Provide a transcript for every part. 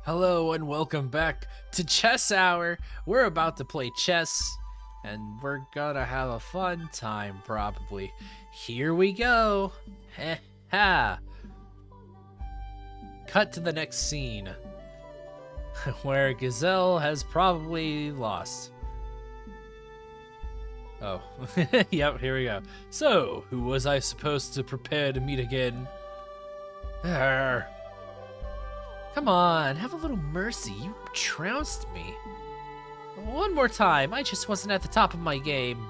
Hello and welcome back to Chess Hour. We're about to play chess and we're gonna have a fun time probably. Here we go. Heh ha. Cut to the next scene where Gazelle has probably lost. Oh, yep, here we go. So, who was I supposed to prepare to meet again? Arr. Come on, have a little mercy. You trounced me. One more time. I just wasn't at the top of my game.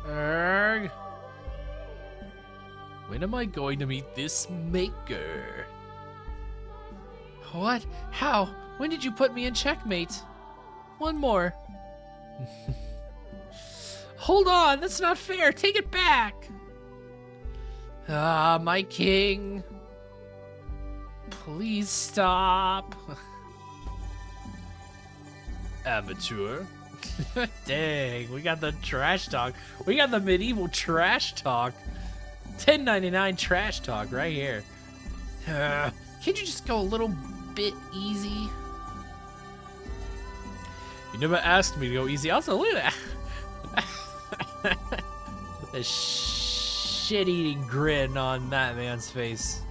Erg. When am I going to meet this maker? What? How? When did you put me in checkmate? One more. Hold on, that's not fair. Take it back. Ah, my king. Please stop. Amateur. Dang, we got the trash talk. We got the medieval trash talk. 10.99 trash talk right here. Can't you just go a little bit easy? You never asked me to go easy. Also, look at that. The shit-eating grin on that man's face.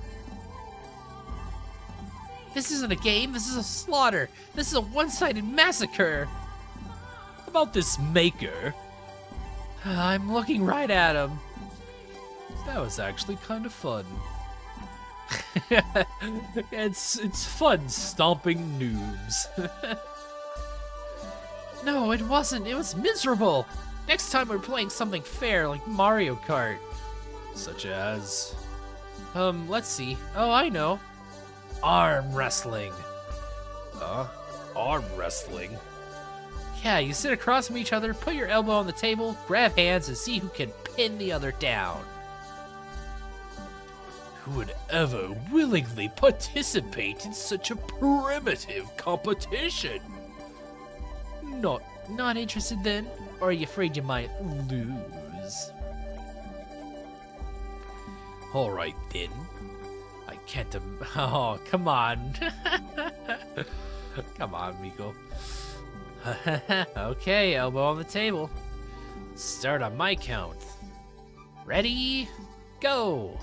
This isn't a game, this is a slaughter. This is a one-sided massacre. How about this maker? I'm looking right at him. That was actually kind of fun. It's fun stomping noobs. No, it wasn't. It was miserable. Next time we're playing something fair like Mario Kart. Such as... let's see. Oh, I know. Arm wrestling. Arm wrestling? Yeah, you sit across from each other, put your elbow on the table, grab hands, and see who can pin the other down. Who would ever willingly participate in such a primitive competition? Not interested then? Or are you afraid you might lose? Alright then. I can't oh, come on. Come on, Miko. Okay, elbow on the table. Start on my count. Ready? Go!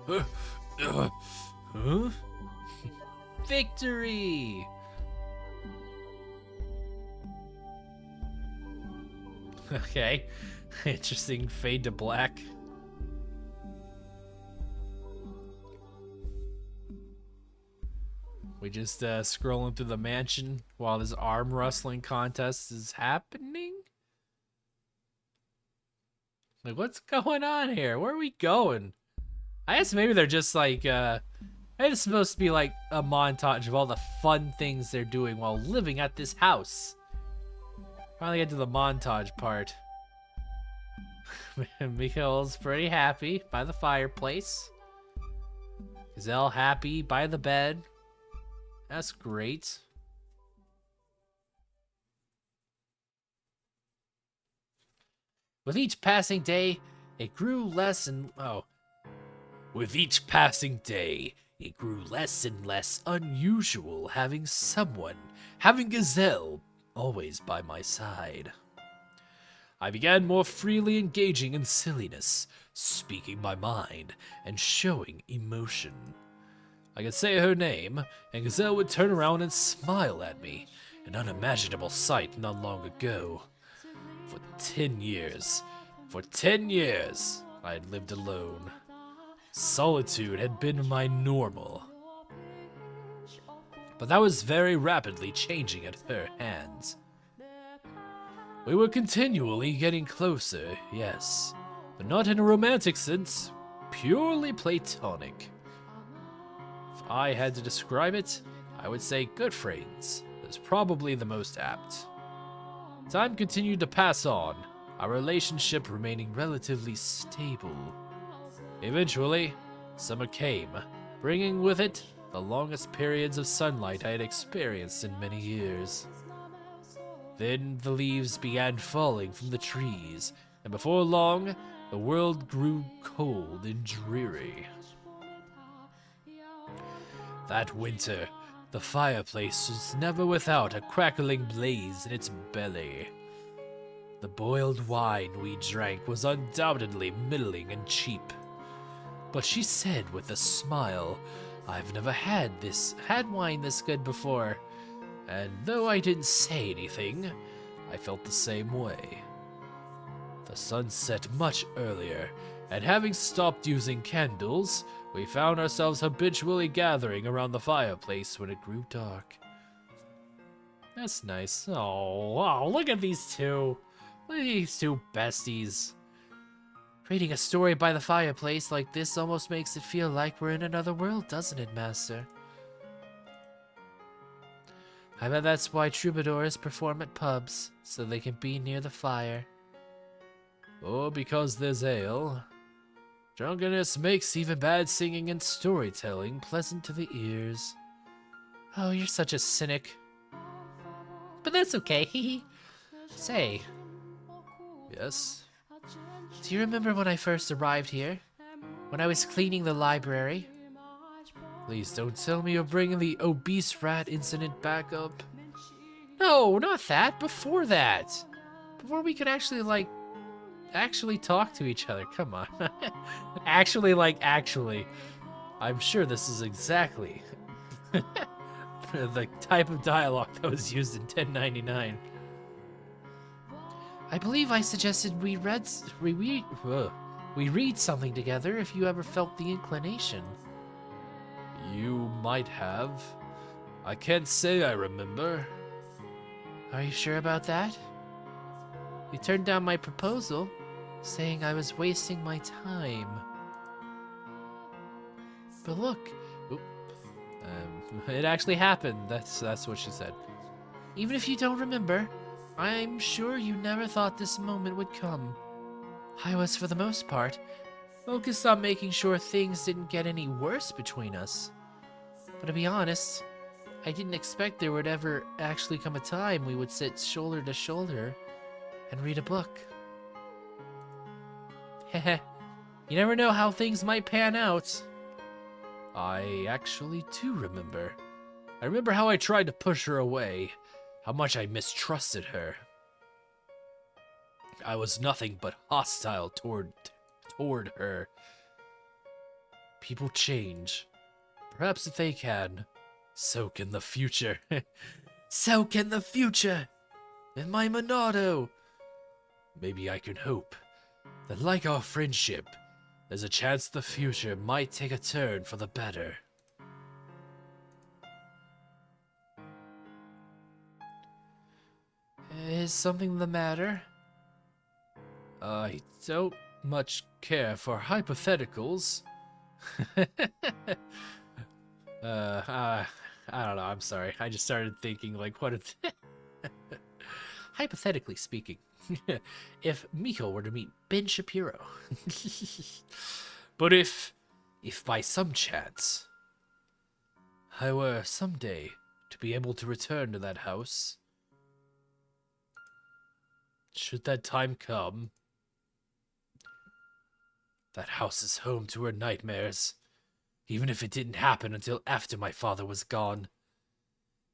Huh? Victory! Okay, interesting fade to black. We just scrolling through the mansion while this arm wrestling contest is happening? Like, what's going on here? Where are we going? I guess maybe they're just like, maybe it's supposed to be like a montage of all the fun things they're doing while living at this house. Finally get to the montage part. Mikhail's pretty happy by the fireplace. Gazelle happy by the bed. That's great. With each passing day, it grew less and... With each passing day, it grew less and less unusual having Gazelle always by my side. I began more freely engaging in silliness, speaking my mind, and showing emotion. I could say her name, and Gazelle would turn around and smile at me, an unimaginable sight not long ago. For 10 years, I had lived alone. Solitude had been my normal. But that was very rapidly changing at her hands. We were continually getting closer, yes, but not in a romantic sense, purely platonic. If I had to describe it, I would say good friends is probably the most apt. Time continued to pass on, our relationship remaining relatively stable. Eventually, summer came, bringing with it the longest periods of sunlight I had experienced in many years. Then the leaves began falling from the trees, and before long, the world grew cold and dreary. That winter, the fireplace was never without a crackling blaze in its belly. The boiled wine we drank was undoubtedly middling and cheap. But she said with a smile, "I've never had wine this good before." And though I didn't say anything, I felt the same way. The sun set much earlier, and having stopped using candles, we found ourselves habitually gathering around the fireplace when it grew dark. That's nice. Oh, wow, look at these two. Look at these two besties. Reading a story by the fireplace like this almost makes it feel like we're in another world, doesn't it, Master? I bet that's why troubadours perform at pubs, so they can be near the fire. Or because there's ale. Drunkenness makes even bad singing and storytelling pleasant to the ears. Oh, you're such a cynic. But that's okay, Say. Yes? Do you remember when I first arrived here? When I was cleaning the library? Please don't tell me you're bringing the obese rat incident back up. No, not that. Before that. Before we could actually talk to each other. Come on. Actually. I'm sure this is exactly the type of dialogue that was used in 1099. I believe I suggested we read something together if you ever felt the inclination. You might have. I can't say I remember. Are you sure about that? You turned down my proposal, saying I was wasting my time. But look, it actually happened. That's what she said. Even if you don't remember, I'm sure you never thought this moment would come. I was, for the most part, focused on making sure things didn't get any worse between us. But to be honest, I didn't expect there would ever actually come a time we would sit shoulder to shoulder and read a book. Heh, you never know how things might pan out. I actually do remember. I remember how I tried to push her away, how much I mistrusted her. I was nothing but hostile toward her. People change. Perhaps if they can, so can the future. So can the future! And my Monado! Maybe I can hope that, like our friendship, there's a chance the future might take a turn for the better. Is something the matter? I don't much care for hypotheticals. I don't know, I'm sorry. I just started thinking, like, what if... Hypothetically speaking, if Miko were to meet Ben Shapiro. But if by some chance I were someday to be able to return to that house, should that time come, that house is home to her nightmares. Even if it didn't happen until after my father was gone,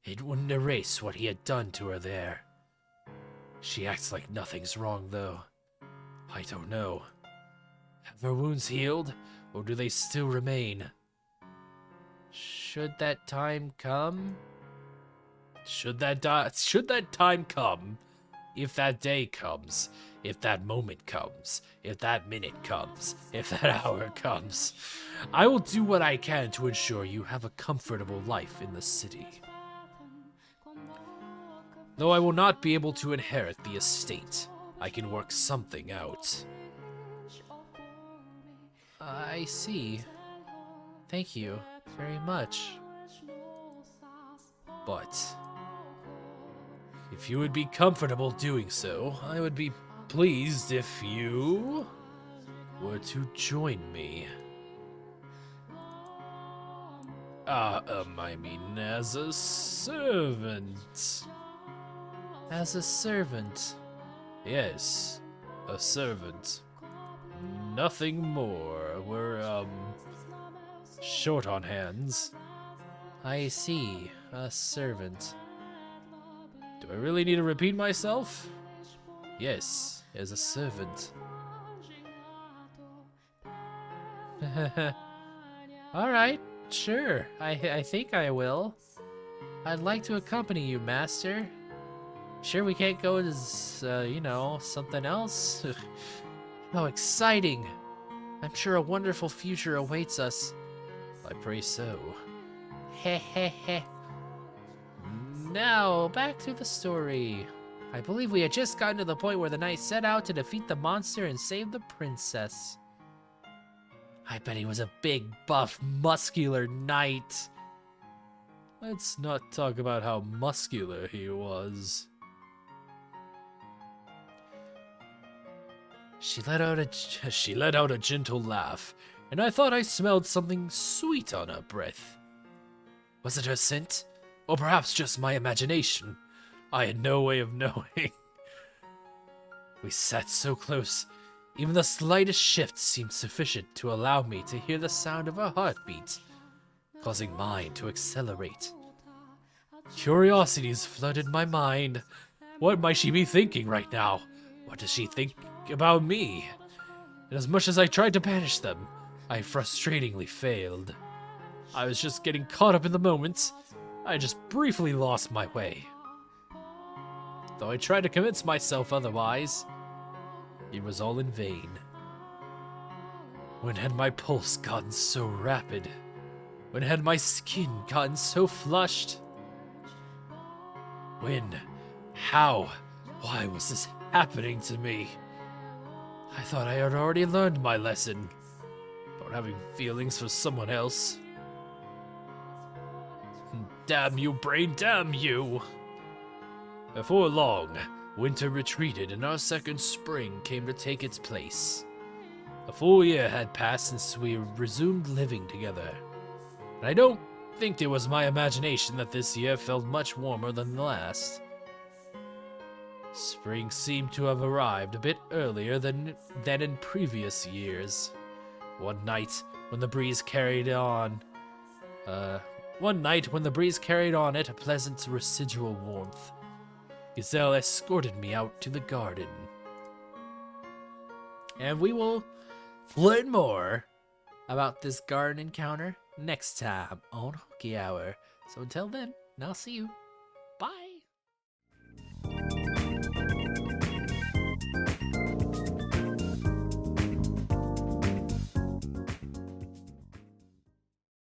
it wouldn't erase what he had done to her there. She acts like nothing's wrong, though. I don't know. Have her wounds healed, or do they still remain? Should that time come? Should that time come? If that day comes, if that moment comes, if that minute comes, if that hour comes, I will do what I can to ensure you have a comfortable life in the city. Though I will not be able to inherit the estate, I can work something out. I see. Thank you very much. But if you would be comfortable doing so, I would be pleased if you were to join me. I mean, as a servant. As a servant? Yes, a servant. nothing more. We're, short on hands. I see. A servant. Do I really need to repeat myself? Yes, as a servant. Alright, sure. I think I will. I'd like to accompany you, Master. Sure we can't go as, you know, something else? How exciting! I'm sure a wonderful future awaits us. I pray so. Heh heh heh. Now, back to the story. I believe we had just gotten to the point where the knight set out to defeat the monster and save the princess. I bet he was a big, buff, muscular knight. Let's not talk about how muscular he was. She let out a gentle laugh, and I thought I smelled something sweet on her breath. Was it her scent? Or perhaps just my imagination? I had no way of knowing. We sat so close, even the slightest shift seemed sufficient to allow me to hear the sound of her heartbeat, causing mine to accelerate. Curiosities flooded my mind. What might she be thinking right now? What does she think about me? And as much as I tried to banish them, I frustratingly failed. I was just getting caught up in the moment. I just briefly lost my way. Though I tried to convince myself otherwise, it was all in vain. When had my pulse gotten so rapid? When had my skin gotten so flushed? When? How? Why was this happening to me? I thought I had already learned my lesson about having feelings for someone else. Damn you, brain, damn you! Before long, winter retreated and our second spring came to take its place. A full year had passed since we resumed living together, and I don't think it was my imagination that this year felt much warmer than the last. Spring seemed to have arrived a bit earlier than in previous years. One night when the breeze carried on it a pleasant residual warmth, Gazelle escorted me out to the garden. And we will learn more about this garden encounter next time on Hooky Hour. So until then, I'll see you.